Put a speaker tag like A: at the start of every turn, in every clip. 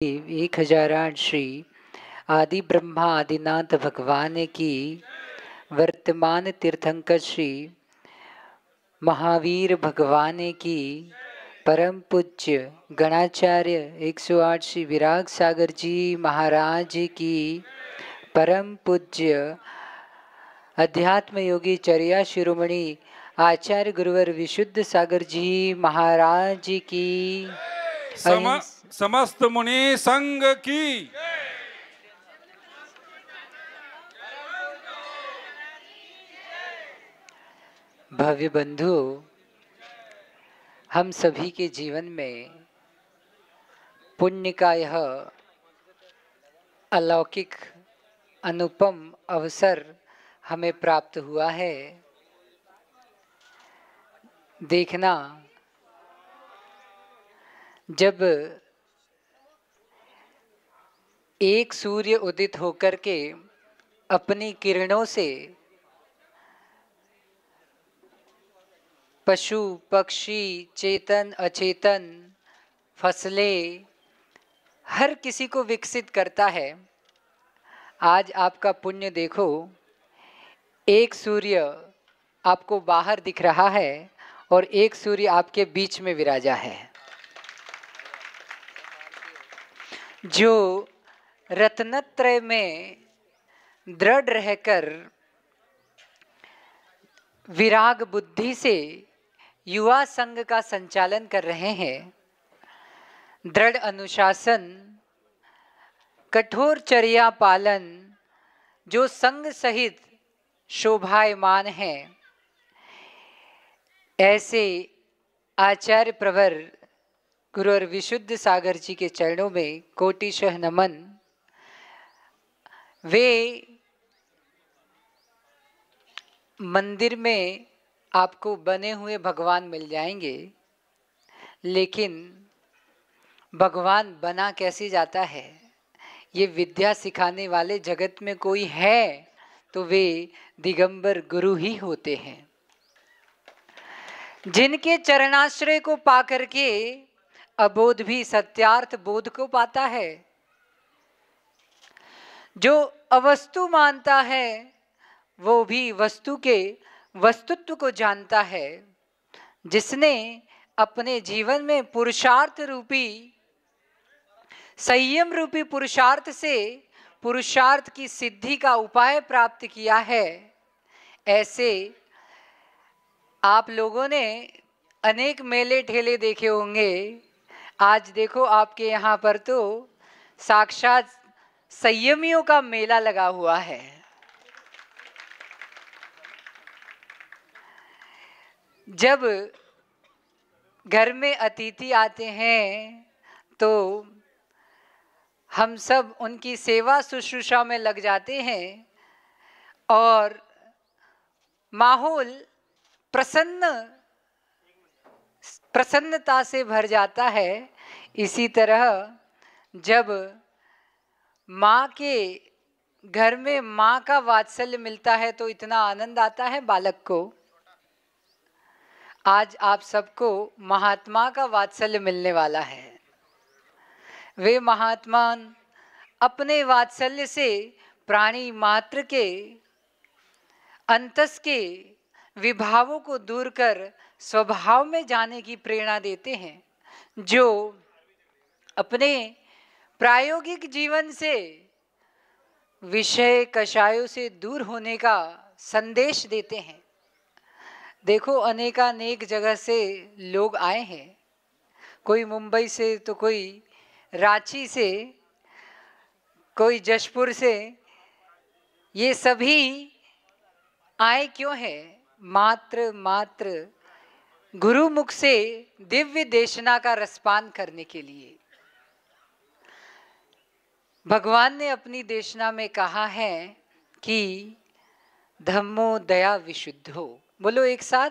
A: 1008 श्री आदि ब्रह्मा आदिनाथ भगवान की वर्तमान तीर्थंकर श्री महावीर भगवान की परम पूज्य गणाचार्य 108 श्री विराग सागर जी महाराज की परम पूज्य अध्यात्म योगी चर्या शिरोमणि आचार्य गुरुवर विशुद्ध सागर जी महाराज की
B: समस्त मुनि संघ की
A: भव्य बंधु, हम सभी के जीवन में पुण्य का यह अलौकिक अनुपम अवसर हमें प्राप्त हुआ है। देखना, जब एक सूर्य उदित होकर के अपनी किरणों से पशु पक्षी चेतन अचेतन फसलें हर किसी को विकसित करता है। आज आपका पुण्य देखो, एक सूर्य आपको बाहर दिख रहा है और एक सूर्य आपके बीच में विराजा है, जो रत्नत्रय में दृढ़ रहकर विराग बुद्धि से युवा संघ का संचालन कर रहे हैं। दृढ़ अनुशासन, कठोर चर्या पालन जो संघ सहित शोभायमान है, ऐसे आचार्य प्रवर गुरु और विशुद्ध सागर जी के चरणों में कोटिशः नमन। वे मंदिर में आपको बने हुए भगवान मिल जाएंगे, लेकिन भगवान बना कैसे जाता है, ये विद्या सिखाने वाले जगत में कोई है तो वे दिगंबर गुरु ही होते हैं, जिनके चरणाश्रय को पाकर के अबोध भी सत्यार्थ बोध को पाता है। जो अवस्तु मानता है वो भी वस्तु के वस्तुत्व को जानता है। जिसने अपने जीवन में पुरुषार्थ रूपी संयम रूपी पुरुषार्थ से पुरुषार्थ की सिद्धि का उपाय प्राप्त किया है, ऐसे आप लोगों ने अनेक मेले ठेले देखे होंगे। आज देखो, आपके यहाँ पर तो साक्षात संयमियों का मेला लगा हुआ है। जब घर में अतिथि आते हैं तो हम सब उनकी सेवा शुश्रूषा में लग जाते हैं और माहौल प्रसन्नता से भर जाता है। इसी तरह जब माँ के घर में माँ का वात्सल्य मिलता है तो इतना आनंद आता है बालक को। आज आप सबको महात्मा का वात्सल्य मिलने वाला है। वे महात्मा अपने वात्सल्य से प्राणी मात्र के अंतस के विभावों को दूर कर स्वभाव में जाने की प्रेरणा देते हैं, जो अपने प्रायोगिक जीवन से विषय कषायों से दूर होने का संदेश देते हैं। देखो, अनेकानेक जगह से लोग आए हैं, कोई मुंबई से तो कोई रांची से, कोई जशपुर से। ये सभी आए क्यों हैं? मात्र गुरु मुख से दिव्य देशना का रसपान करने के लिए। भगवान ने अपनी देशना में कहा है कि धम्मो दया विशुद्धो। बोलो एक साथ,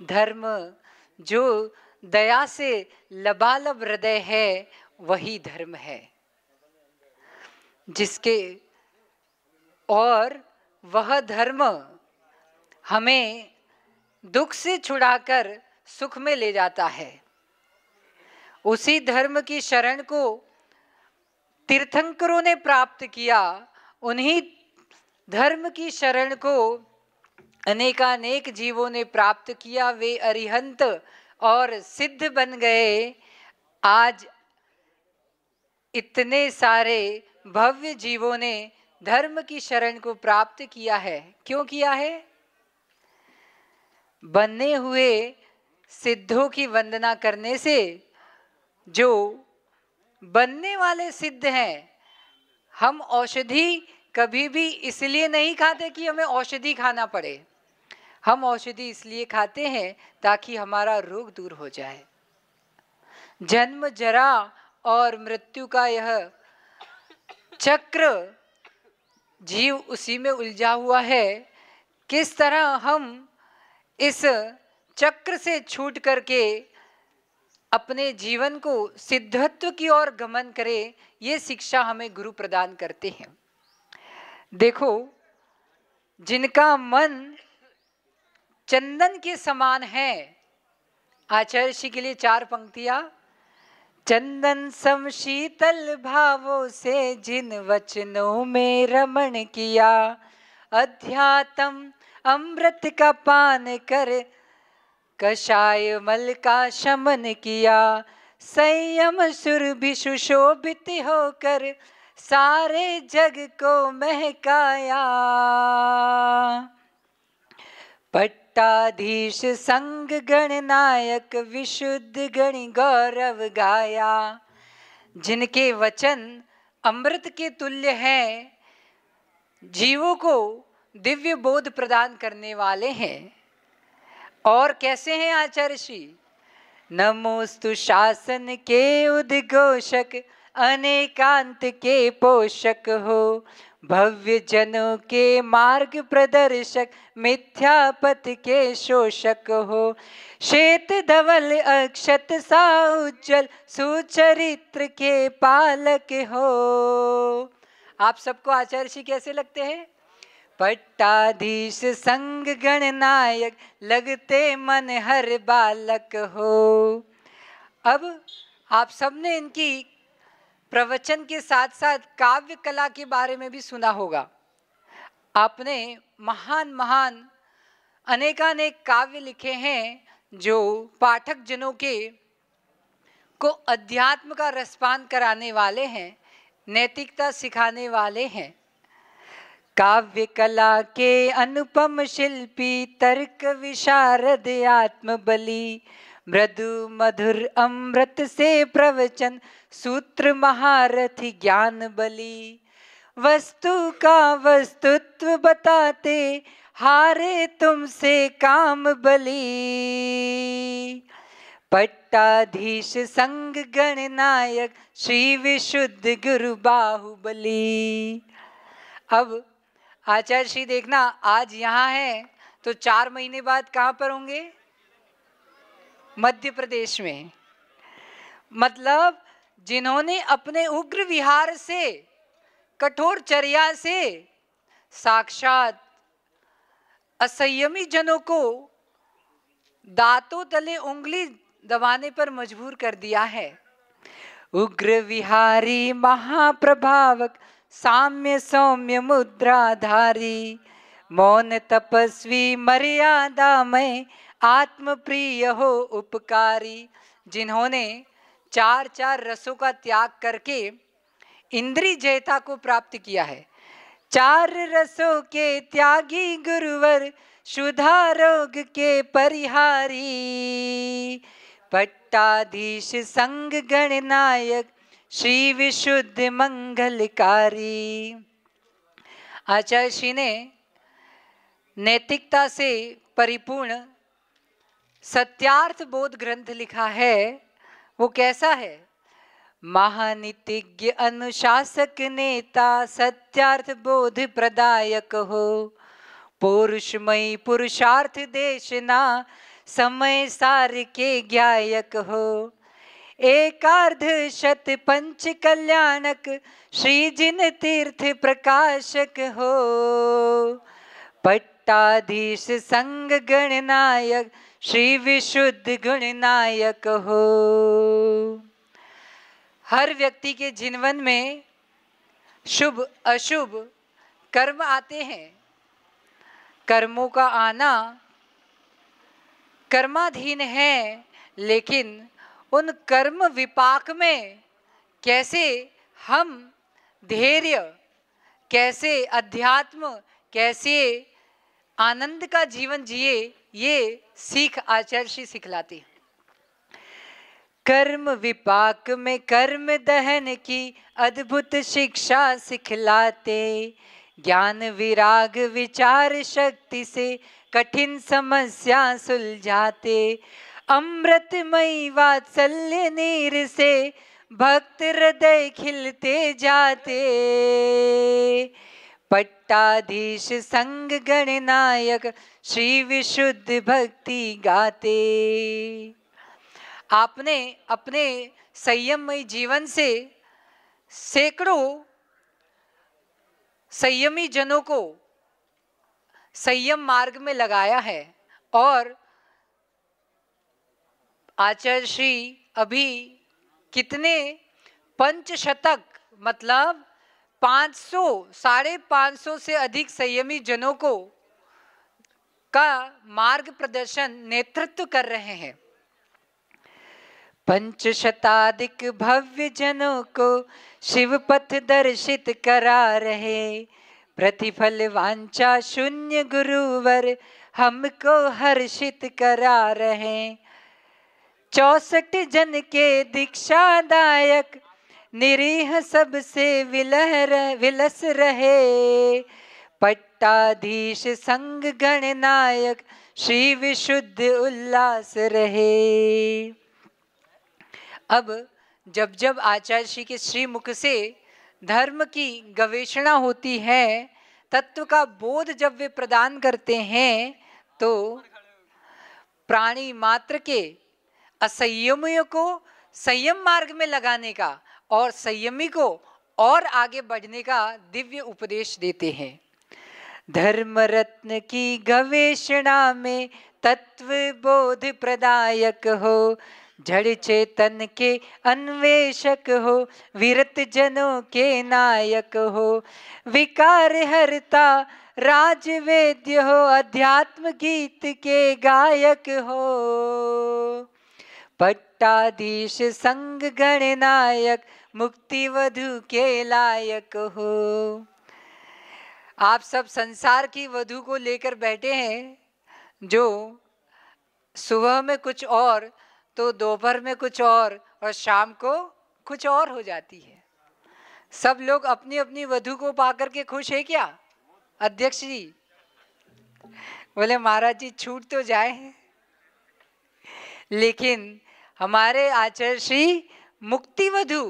A: धर्म जो दया से लबालब हृदय है वही धर्म है, जिसके और वह धर्म हमें दुख से छुड़ाकर सुख में ले जाता है। उसी धर्म की शरण को तीर्थंकरों ने प्राप्त किया, उन्हीं धर्म की शरण को अनेकानेक जीवों ने प्राप्त किया। वे अरिहंत और सिद्ध बन गए। आज इतने सारे भव्य जीवों ने धर्म की शरण को प्राप्त किया है। क्यों किया है? बने हुए सिद्धों की वंदना करने से, जो बनने वाले सिद्ध हैं, हम औषधि कभी भी इसलिए नहीं खाते कि हमें औषधि खाना पड़े। हम औषधि इसलिए खाते हैं ताकि हमारा रोग दूर हो जाए। जन्म जरा और मृत्यु का यह चक्र जीव उसी में उलझा हुआ है। किस तरह हम इस चक्र से छूट करके अपने जीवन को सिद्धत्व की ओर गमन करें, ये शिक्षा हमें गुरु प्रदान करते हैं। देखो, जिनका मन चंदन के समान है, आचार्य ऋषि के लिए 4 पंक्तियां। चंदन सम शीतल भावों से जिन वचनों में रमण किया, अध्यात्म अमृत का पान कर कषाय मल का शमन किया, संयम सुरभि सुशोभित होकर सारे जग को महकाया, पट्टाधीश संग गणनायक विशुद्ध गण गौरव गाया। जिनके वचन अमृत के तुल्य हैं, जीवों को दिव्य बोध प्रदान करने वाले हैं। और कैसे हैं आचार्य ऋषि? नमोस्तु शासन के उद्घोषक, अनेकांत के पोषक हो, भव्य जनों के मार्ग प्रदर्शक, मिथ्यापथ के शोषक हो, श्वेत धवल अक्षत सा उज्जवल, सुचरित्र के पालक हो। आप सबको आचार्य ऋषि कैसे लगते हैं? पट्टाधीश संग गणनायक, लगते मन हर बालक हो। अब आप सबने इनकी प्रवचन के साथ साथ काव्य कला के बारे में भी सुना होगा। आपने महान महान अनेकानेक काव्य लिखे हैं जो पाठक जनों के को अध्यात्म का रसपान कराने वाले हैं, नैतिकता सिखाने वाले हैं। काव्य कला के अनुपम शिल्पी, तर्क विशारद आत्म बलि, मृदु मधुर अमृत से प्रवचन, सूत्र महारथी ज्ञान बलि, वस्तु का वस्तुत्व बताते, हारे तुमसे काम बलि, पट्टाधीश संग गणनायक, श्री विशुद्ध गुरु बाहुबली। अब आचार्य श्री देखना, आज यहाँ है तो 4 महीने बाद कहाँ पर होंगे? मध्य प्रदेश में। मतलब जिन्होंने अपने उग्र विहार से, कठोर चर्या से साक्षात असंयमी जनों को दांतों तले उंगली दबाने पर मजबूर कर दिया है। उग्र विहारी महाप्रभावक, साम्य सौम्य मुद्राधारी, मौन तपस्वी मर्यादामय, आत्म प्रिय हो उपकारी। जिन्होंने 4 रसों का त्याग करके इंद्रिय जयता को प्राप्त किया है। 4 रसों के त्यागी गुरुवर, शुद्धा रोग के परिहारी, पट्टाधीश संग गणनायक, श्री विशुद्ध मंगलकारी। आचार्य श्री ने नैतिकता से परिपूर्ण सत्यार्थ बोध ग्रंथ लिखा है। वो कैसा है? महानीतिज्ञ अनुशासक नेता, सत्यार्थ बोध प्रदायक हो, पौरुषमयी पुरुषार्थ देशना, समय सार के ज्ञायक हो, एकार्ध शत पंच कल्याणक, श्री जिन तीर्थ प्रकाशक हो, पट्टाधीश संग गणनायक, श्री विशुद्ध गुणनायक हो। हर व्यक्ति के जीवन में शुभ अशुभ कर्म आते हैं। कर्मों का आना कर्माधीन है, लेकिन उन कर्म विपाक में कैसे हम धैर्य, कैसे अध्यात्म, कैसे आनंद का जीवन जिए, ये सीख आचार्य श्री सिखलाते हैं। कर्म विपाक में कर्म दहन की अद्भुत शिक्षा सिखलाते, ज्ञान विराग विचार शक्ति से कठिन समस्या सुलझाते, अमृतमयी वात्सल्य नीर से भक्त हृदय खिलते जाते, पट्टाधीश संग गणनायक श्री विशुद्ध भक्ति गाते। आपने अपने संयममय जीवन से सैकड़ों संयमी जनों को संयम मार्ग में लगाया है, और आचार्य श्री अभी कितने पंचशतक मतलब 500 550 से अधिक संयमी जनों को का मार्ग प्रदर्शन नेतृत्व कर रहे हैं। पंचशताधिक भव्य जनों को शिव पथ दर्शित करा रहे, प्रतिफल वांछा शून्य गुरुवर हमको हर्षित करा रहे, 64 जन के दीक्षादायक निरीह सबसे विलस रहे, पट्टाधीश संग गणनायक श्री विशुद्ध उल्लास रहे। अब जब जब आचार्य श्री के श्रीमुख से धर्म की गवेषणा होती है, तत्व का बोध जब वे प्रदान करते हैं, तो प्राणी मात्र के असंयमियों को संयम मार्ग में लगाने का और संयमी को और आगे बढ़ने का दिव्य उपदेश देते हैं। धर्म रत्न की गवेषणा में तत्व बोध प्रदायक हो, जड़ चेतन के अन्वेषक हो, विरत जनों के नायक हो, विकार हरता राजवेद्य हो, अध्यात्म गीत के गायक हो, पट्टाधीश संग गणनायक मुक्ति वधु के लायक हो। आप सब संसार की वधु को लेकर बैठे हैं, जो सुबह में कुछ और, तो दोपहर में कुछ और शाम को कुछ और हो जाती है। सब लोग अपनी अपनी वधु को पाकर के खुश है क्या? अध्यक्ष जी बोले महाराज जी छूट तो जाए, लेकिन हमारे आचार्य श्री मुक्ति वधु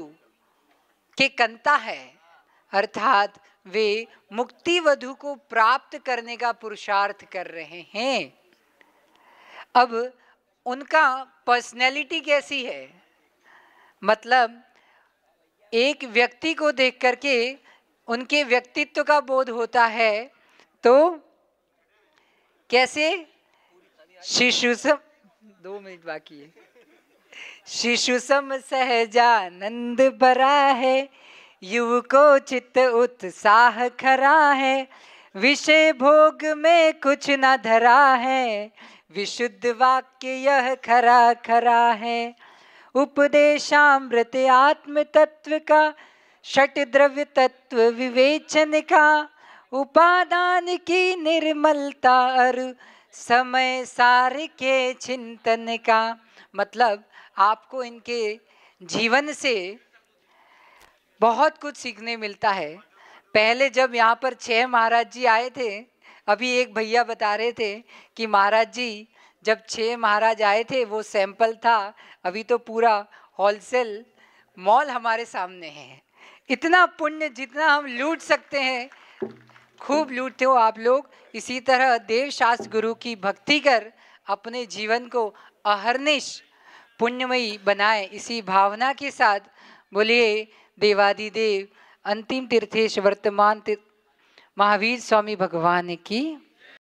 A: के कंता है, अर्थात वे मुक्ति वधु को प्राप्त करने का पुरुषार्थ कर रहे हैं। अब उनका पर्सनैलिटी कैसी है, मतलब एक व्यक्ति को देख करके उनके व्यक्तित्व का बोध होता है, तो कैसे शिशु सम 2 मिनट बाकी है, शिशु सम सहजानंद भरा है, युवको चित्त उत्साह खरा है, विषय भोग में कुछ न धरा है, विशुद्ध वाक्य यह खरा खरा है, उपदेशामृत आत्म तत्व का, षट द्रव्य तत्व विवेचन का, उपादान की निर्मलता और समय सार के चिंतन का। मतलब आपको इनके जीवन से बहुत कुछ सीखने मिलता है। पहले जब यहाँ पर 6 महाराज जी आए थे, अभी एक भैया बता रहे थे कि महाराज जी जब 6 महाराज आए थे वो सैंपल था, अभी तो पूरा होलसेल मॉल हमारे सामने है। इतना पुण्य जितना हम लूट सकते हैं खूब लूटते हो आप लोग। इसी तरह देव शास्त्र गुरु की भक्ति कर अपने जीवन को अहर्निश पुण्यमयी बनाए, इसी भावना के साथ बोलिए देवादिदेव अंतिम तीर्थेश वर्तमान महावीर स्वामी भगवान की